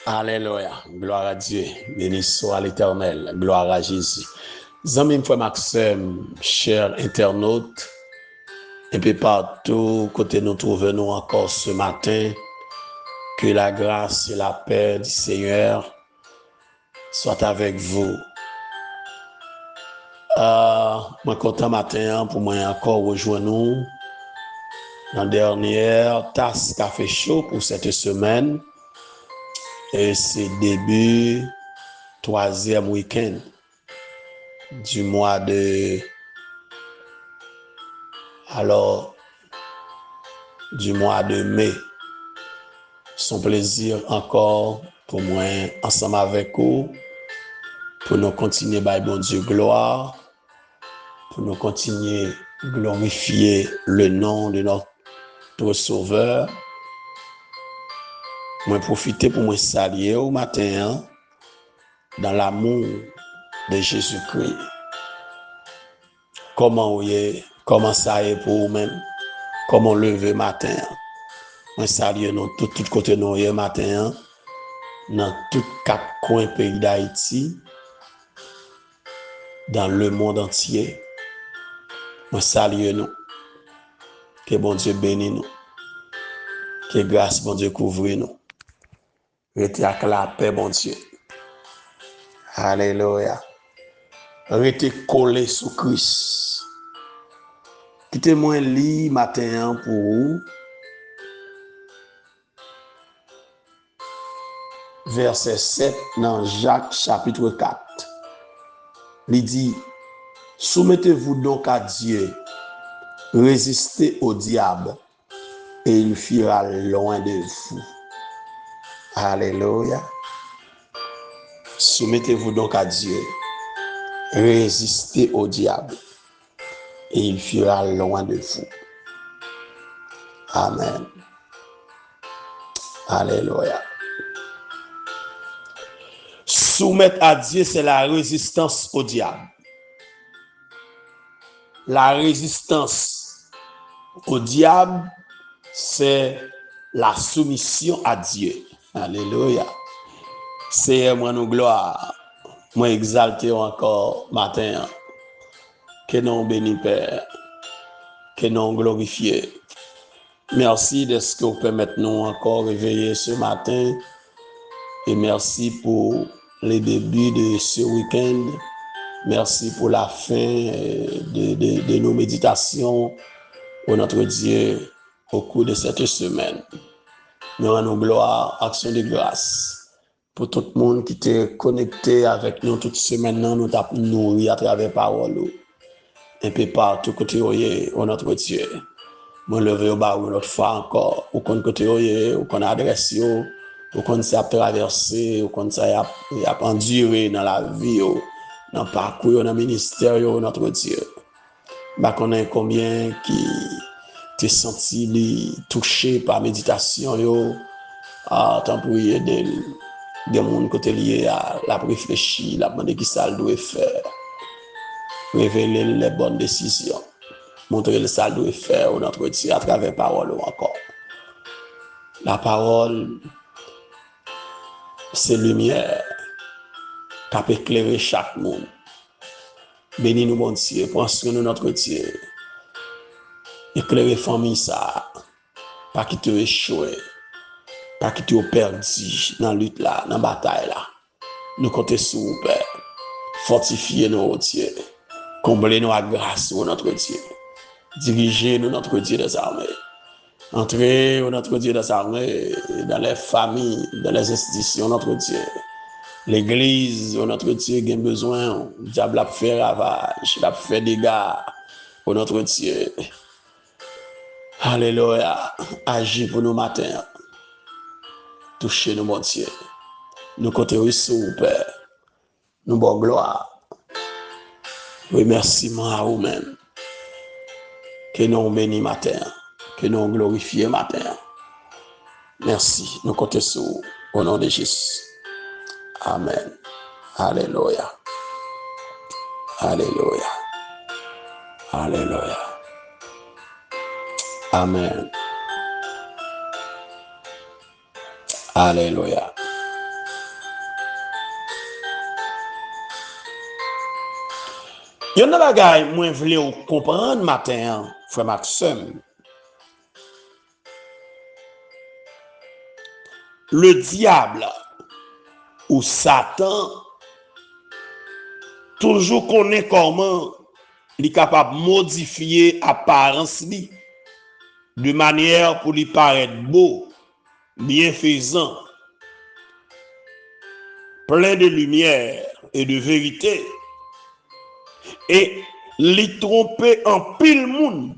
Alléluia. Gloire à Dieu. Béni soit l'Éternel. Gloire à Jésus. Amis, frère Maxime, chers internautes, un peu partout, côté nous trouvons encore ce matin, que la grâce et la paix du Seigneur soient avec vous. Moi, content matin pour moi encore rejoindre nous dans la dernière tasse café chaud pour cette semaine. Et c'est début troisième week-end du mois de mai. Son plaisir encore pour moi ensemble avec vous pour nous continuer by bon Dieu gloire, pour nous continuer glorifier le nom de notre Sauveur. Moi profiter pour me saluer au matin dans l'amour de Jésus-Christ. Comment ça est pour vous-même? Comment lever matin? Moi salue nous tout côté nous hier matin dans tous quatre coins pays d'Haïti, dans le monde entier. Moi salue nous. Que bon Dieu bénisse nous. Que grâce bon Dieu couvre nous. Restez avec la paix bon Dieu. Alléluia. Restez collé sous Christ. Quittez-moi lire matin pour vous. Verset 7 dans Jacques chapitre 4. Il dit, soumettez-vous donc à Dieu, résistez au diable et il fuira loin de vous. Alléluia. Soumettez-vous donc à Dieu, résistez au diable et il fuira loin de vous. Amen. Alléluia. Soumettre à Dieu, c'est la résistance au diable. La résistance au diable, c'est la soumission à Dieu. Alléluia. Seigneur, moi nous gloire. Moi exalter encore matin. Que nous bénis Père. Que nous glorifier. Merci de ce que vous permettez nous encore réveiller ce matin. Et merci pour le début de ce week-end. Merci pour la fin de nos méditations pour notre Dieu au cours de cette semaine. Nous rendons gloire, action de grâce pour tout le monde qui était connecté avec nous toute semaine. Nous t'avons nourri à travers parole. Un peu partout côté au notre Dieu. Moi lever au bas notre foi encore. Ou qu'on côté ou qu'on adresse ou qu'on s'est traversé, ou qu'on s'est enduré dans la vie, dans le parcours, dans le ministère, notre Dieu. Bah, qu'on a combien qui t'es senti touché par méditation, tant pour y aider des gens côté lié à la réfléchir, la demander qui ça doit faire, révéler les bonnes décisions, montrer le ça doit faire notre Dieu à travers parole encore. La parole, c'est lumière qui peut éclairer chaque monde. Bénis nous, bon Dieu, prends soin de notre Dieu. Éclairer famille ça, pas qui te échoué, pas qui te perdu dans la lutte là, dans la bataille là. Nous comptons sur vous, Père. Fortifiez nous, Dieu. Comblez nous à grâce, notre Dieu. Dirigez nous, notre Dieu des armées. Entrez, notre Dieu des armées, dans les familles, dans les institutions, notre Dieu. L'église, notre Dieu, a besoin. Le diable a fait ravage, il a fait dégâts, notre Dieu. Alléluia. Agis pour nous matin. Touchez nous, mon Dieu. Nous comptons sur vous, Père. Nous bon gloire. Remerciement à vous-même. Que nous bénis matin. Que nous glorifions matin. Merci. Nous comptons sur vous. Au nom de Jésus. Amen. Alléluia. Alléluia. Alléluia. Amen. Alléluia. Yon nan bagay mwen vle ou comprendre matin, frère Maxime. Le diable ou Satan toujours connaît comment il est capable de modifier apparence li de manière pour lui paraître beau, bienfaisant, plein de lumière et de vérité, et lui tromper en pile monde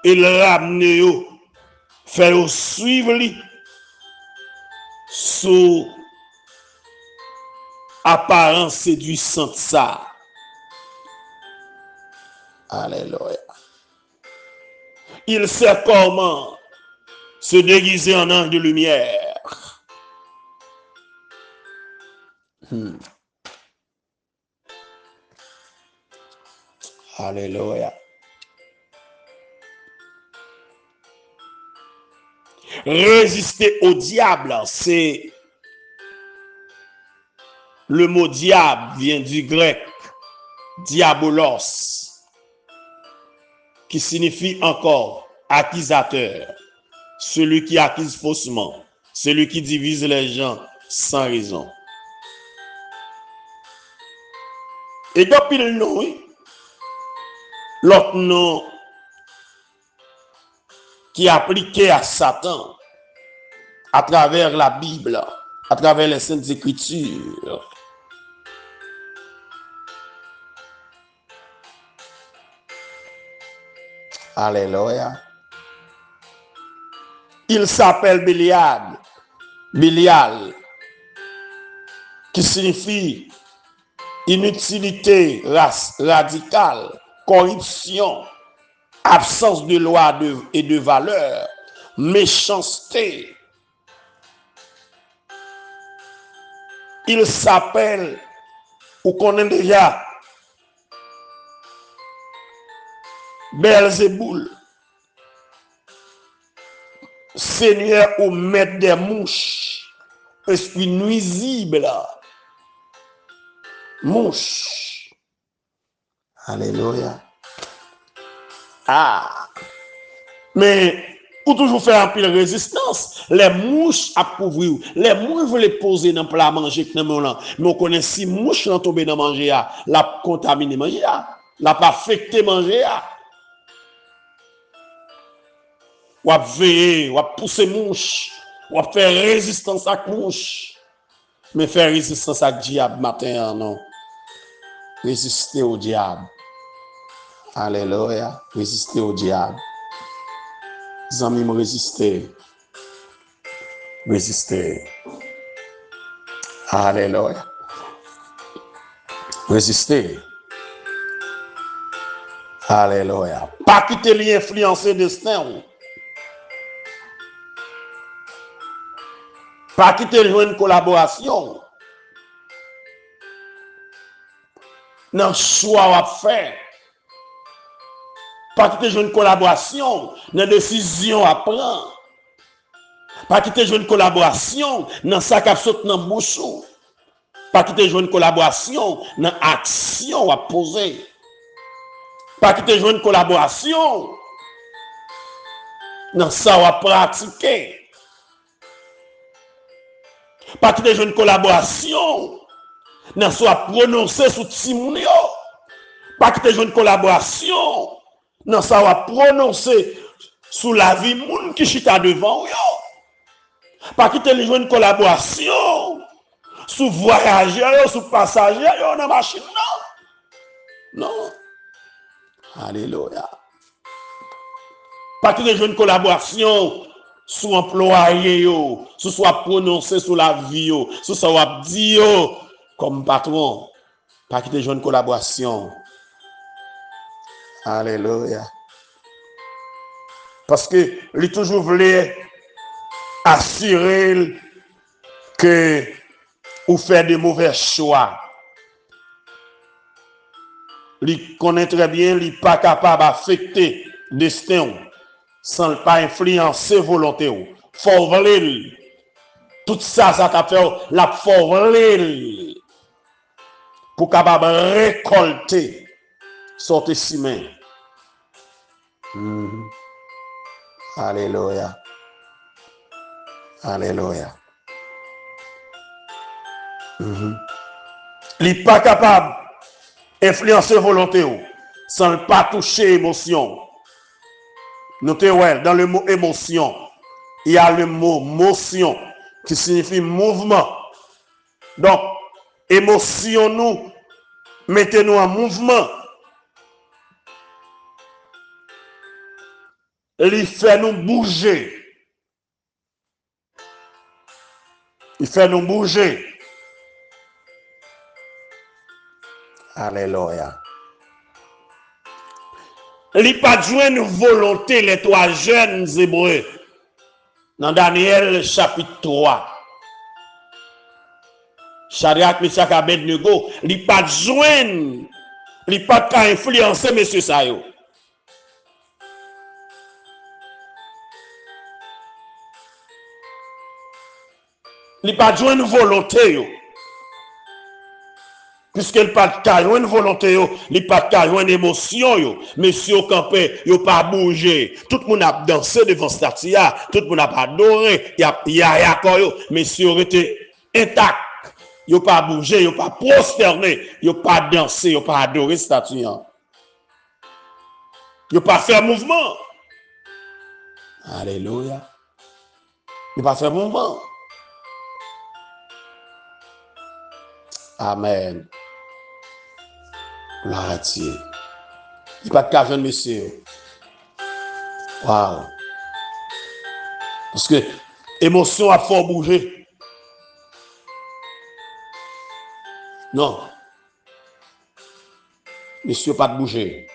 et le ramener yo, faire suivre lui sous apparence séduisante ça. Alléluia. Il sait comment se déguiser en ange de lumière. Alléluia. Résister au diable, c'est le mot diable vient du grec diabolos, qui signifie encore accusateur, celui qui accuse faussement, celui qui divise les gens sans raison. Et depuis le nom, l'autre nom qui est appliqué à Satan à travers la Bible, à travers les Saintes Écritures. Alléluia. Il s'appelle Bélial, qui signifie inutilité radicale, corruption, absence de loi et de valeur, méchanceté. Il s'appelle, ou connaît déjà, Belzéboul, Seigneur ou maître des mouches, esprit nuisible, mouche. Alléluia. Ah, mais ou toujours faire un peu de résistance, les mouches à couvrir, les mouches veulent poser dans le plat à manger, mais on connaît si mouches sont tombées dans manger, la contaminer manger, la pas affecté manger. Ou à veiller, ou à pousser mouche, ou à faire résistance à mouche. Mais faire résistance à diable matin, non. Résister au diable. Alléluia. Résister au diable. Les amis me résister. Résister. Alléluia. Résister. Alléluia. Pas quitter l'influencer destin. Pas quitter une collaboration. Dans le choix à faire. Pas quitter une collaboration dans la décision à prendre. Pas quitter une collaboration dans ça qui saute dans le bouche. Pas quitter une collaboration dans l'action à poser. Pas quitter une collaboration dans ça à pratiquer. Pas quitter une collaboration dans ça à prononcer sous Timounio. Pas quitter une collaboration dans ça à prononcer sous la vie moun qui chita devant yo. Pas quitter une collaboration sous voyageurs, sous passagers dans la machine non. Non. Alléluia. Pas quitter une collaboration sous employé yo, sous soit prononcé sous la vie yo, sous soit dit yo comme patron. Pas quitter une collaboration. Alléluia. Parce que lui toujours voulait assurer que ou faire de mauvais choix. Il connaît très bien, il n'est pas capable d'affecter le destin sans ne pas influencer volonté. Faut voler. Tout ça, ça t'a fait la faut voler. pour capable récolter sortir si main. Alléluia. Alléluia. Il n'est pas capable d'influencer volonté sans ne pas toucher émotion. Notez, ouais, dans le mot émotion, il y a le mot motion qui signifie mouvement. Donc, émotion nous, mettez-nous en mouvement. Il fait nous bouger. Il fait nous bouger. Alléluia. Il n'y a pas de volonté, les trois jeunes hébreux. Dans Daniel chapitre 3. Shadrach, Meshach, Abednego, il n'y a pas de joindre, il n'y a pas de influencer monsieur Sayo. Il n'y a pas de joindre volonté. Puisque il pas de une volonté, il pas de une émotion, monsieur campé, il pas bougé. Tout le monde a dansé devant statia, tout le monde a adoré, il y a accord, monsieur était intact. Il pas bougé, il pas prosterné, il pas dansé, il pas adoré statia. Il pas fait mouvement. Alléluia. Il pas fait mouvement. Amen. Gloire à Dieu. Il n'y a pas de cas jeune monsieur. Waouh. Parce que l'émotion a fort bougé. Non. Monsieur pas de bouger.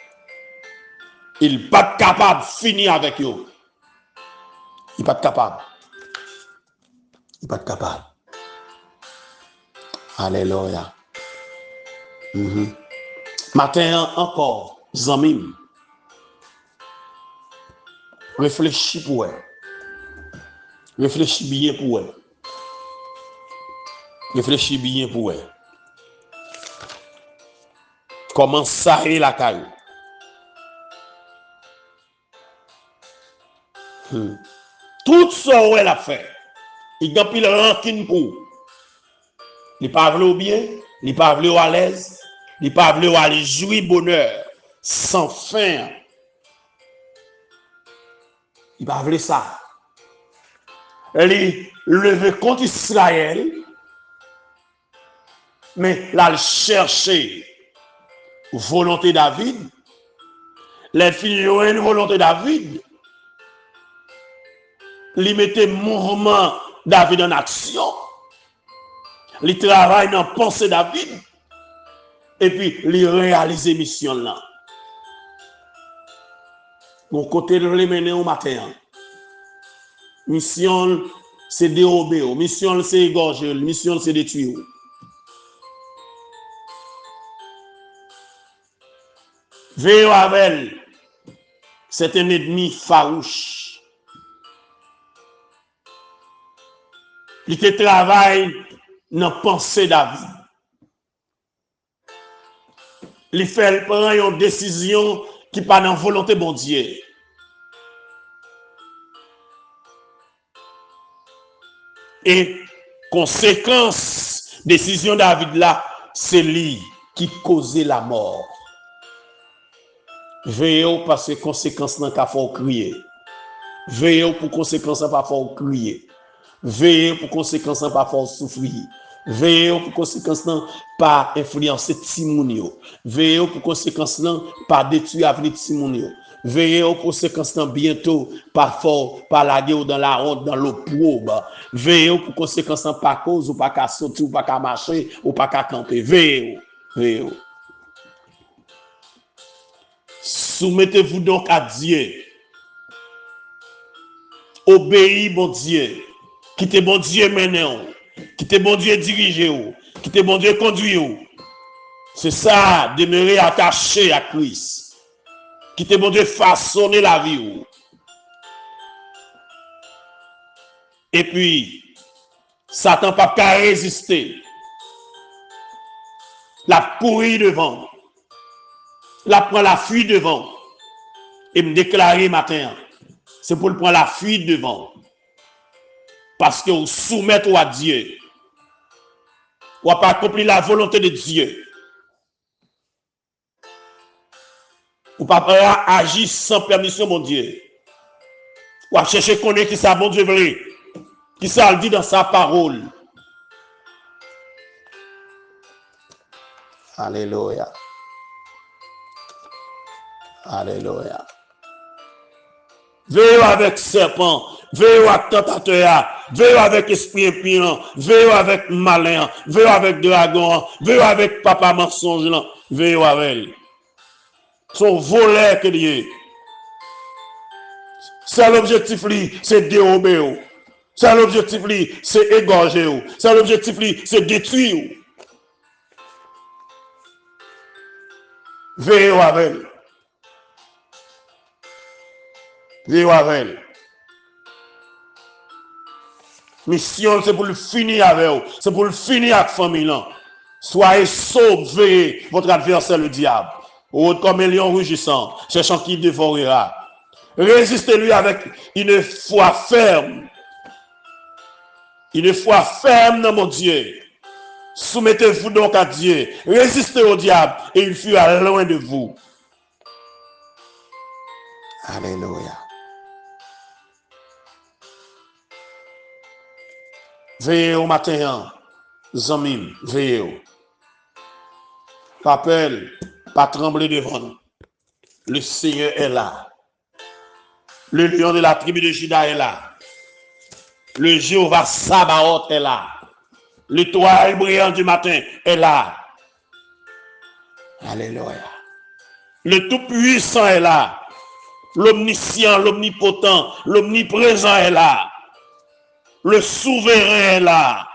Il n'est pas capable de finir avec eux. Il n'est pas capable. Il n'est pas capable. Alléluia. Matin encore, Zamim. Réfléchis pour elle. Réfléchis bien pour elle. Réfléchis bien pour elle. Comment ça est la caille? Tout ça elle a fait. Il a pris le rancune pour. Il n'est pas venu au bien, il n'est pas venu à l'aise, il n'est pas venu à jouir bonheur sans fin. Il n'est pas venu ça. Elle est levée contre Israël, mais là, elle cherchait volonté David. Les filles ont une volonté David. Il mettait mouvement David en action. Il travaille dans la pensée David. Et puis, il réalise mission là. Mon côté de les mener au matin. Mission, c'est dérober. Mission, c'est égorger. Mission, c'est détruire. Veillez avec elle. C'est un ennemi farouche. Il te travaille dans la pensée David. Il fait prendre une décision qui pas dans la volonté de bon Dieu. Et conséquence décision David là, c'est lui qui causait la mort. Veillez parce que conséquence n'a qu'à faire crier. Veillez pour conséquence n'a pas faire crier. Veillez pour conséquence n'a pas faire souffrir. Veillez pour conséquence n'a pas influencer Timounio. Veillez pour conséquence n'a pas détruire avenir Timounio. Veillez aux conséquences bientôt, pas fort, pas laguer dans la honte, dans l'opprobre. Veillez aux conséquences pas cause, ou pas qu'à sortir, ou pas qu'à marcher, ou pas qu'à camper. Veillez. Veillez. Soumettez-vous donc à Dieu. Obéis, bon Dieu. Quittez bon Dieu maintenant. Quittez bon Dieu diriger. Quittez bon Dieu conduire. C'est ça, demeurer attaché à Christ. Quittez bon Dieu façonner la vie. Et puis, Satan n'a pas qu'à résister. La courir devant. La prendre la fuite devant. Et me déclarer matin. C'est pour le prendre la fuite devant. Parce que vous soumettez à Dieu. Vous n'avez pas accompli la volonté de Dieu. Vous ne pouvez pas agir sans permission, mon Dieu. Vous avez cherché à connaître qui ça, bon Dieu, vrai. Qui ça le dit dans sa parole. Alléluia. Alléluia. Veillez avec serpent, veillez avec tentateur, veillez avec esprit impudent, veillez avec malin, veillez avec dragon, veillez avec papa mensonge, veillez avec. Son voleur que Dieu. C'est l'objectif, c'est dérober. C'est l'objectif, c'est égorger. C'est l'objectif, c'est détruire. Veillez avec. Veillez avec. Mission, c'est pour le finir avec vous. C'est pour le finir avec la famille. Soyez sauvés, votre adversaire, le diable. Ou comme un lion rugissant, cherchant qui dévorera. Résistez-lui avec une foi ferme. Une foi ferme dans mon Dieu. Soumettez-vous donc à Dieu. Résistez au diable et il fuira loin de vous. Alléluia. Veillez au matin, Zamim, veillez. Rappel, pas trembler devant nous. Le Seigneur est là. Le lion de la tribu de Juda est là. Le Jéhovah Sabaoth est là. L'étoile brillante du matin est là. Alléluia. Le Tout-Puissant est là. L'Omniscient, l'Omnipotent, l'Omniprésent est là. Le Souverain est là.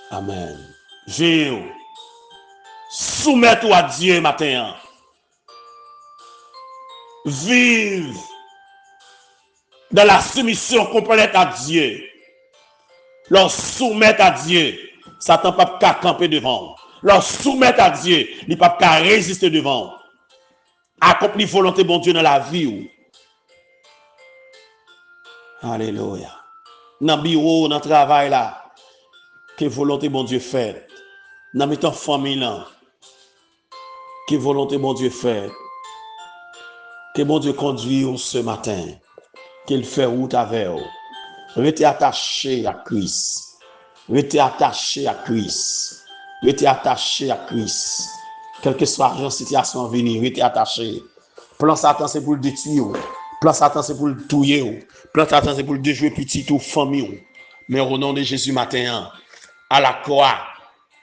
Amen. Vive. Soumets-toi à Dieu matin. Vive dans la soumission complète à Dieu. Leur soumettre à Dieu, Satan ne peut pas camper devant. Leur soumettre à Dieu, il ne peut pas résister devant. Accomplir volonté bon Dieu dans la vie. Alléluia. Dans le bureau, dans le travail là, que volonté bon Dieu fait. Dans notre famille là, que volonté bon Dieu fait. Que bon Dieu conduit ce matin. Qu'il fait route avec vous. Restez attaché à Christ. Restez attaché à Christ. Restez attaché à Christ. Quelle que soit la situation à venir, restez attaché. Plan Satan, c'est pour le détruire. Plan Satan, c'est pour le tuer. Plan Satan, c'est pour le déjouer petit ou famille. Mais au nom de Jésus matin, à la croix,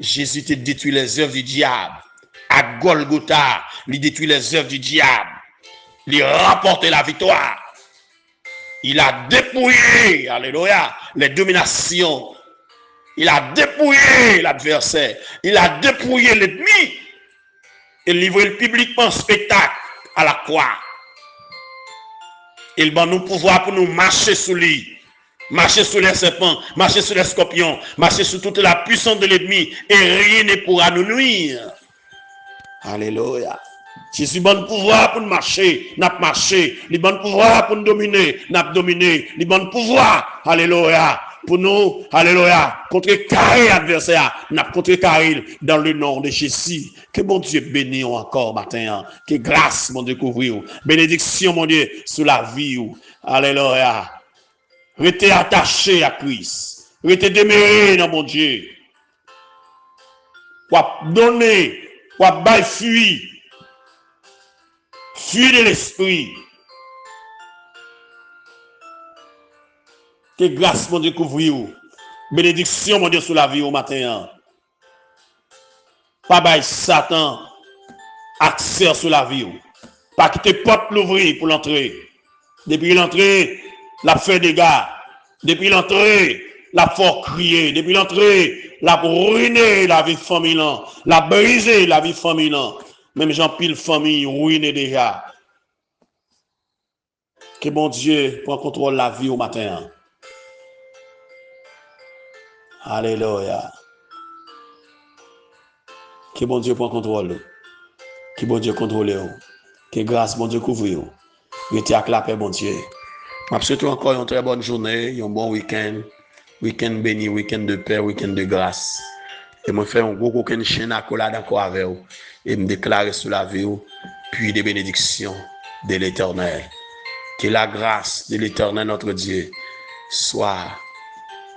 Jésus te détruit les œuvres du diable. À Golgotha, il détruit les œuvres du diable. Il rapporte la victoire. Il a dépouillé, alléluia, les dominations. Il a dépouillé l'adversaire. Il a dépouillé l'ennemi. Et livré publiquement en spectacle à la croix. Il va nous pouvoir pour nous marcher sous lui. Marcher sur les serpents, marcher sur les scorpions, marcher sur toute la puissance de l'ennemi. Et rien ne pourra nous nuire. Alléluia. Jésus bon pouvoir pour nous marcher, n'a marché. Il bon pouvoir pour nous dominer, n'a dominé. Il bon pouvoir, alléluia, pour nous, alléluia, contrecarrer l'adversaire, n'a contrecarré dans le nom de Jésus. Que bon Dieu bénisse encore matin. Que grâce, mon Dieu, couvrir. Bénédiction, mon Dieu, sur la vie. Alléluia. Restez attaché à Christ. Restez demeuré dans mon Dieu. Ou donner, ou bailler fuir. Fuis de l'esprit. Que grâce, mon Dieu, couvrir. Bénédiction, mon Dieu, sur la vie au matin. Pas bail Satan accès sur la vie. Pas quitter porte l'ouvrir pour l'entrée. Depuis l'entrée, la fait des dégâts. Depuis l'entrée, la fort crier. Depuis l'entrée, la ruiner la vie familiale. La briser la vie familiale. Même Jean pile famille ruiné déjà. Que bon Dieu prend contrôle de la vie au matin. Alléluia. Que bon Dieu prend contrôle. Que bon Dieu contrôle. Que grâce bon Dieu couvre. Restez avec la paix, bon Dieu. Je souhaite encore une très bonne journée, un bon week-end. Week-end béni, week-end de paix, week-end de grâce. Et je fais un gros chaîne à coller encore avec vous. Et me déclarer sur la vie, puis des bénédictions de l'Éternel. Que la grâce de l'Éternel, notre Dieu, soit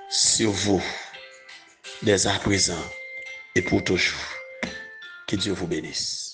sur vous, dès à présent et pour toujours. Que Dieu vous bénisse.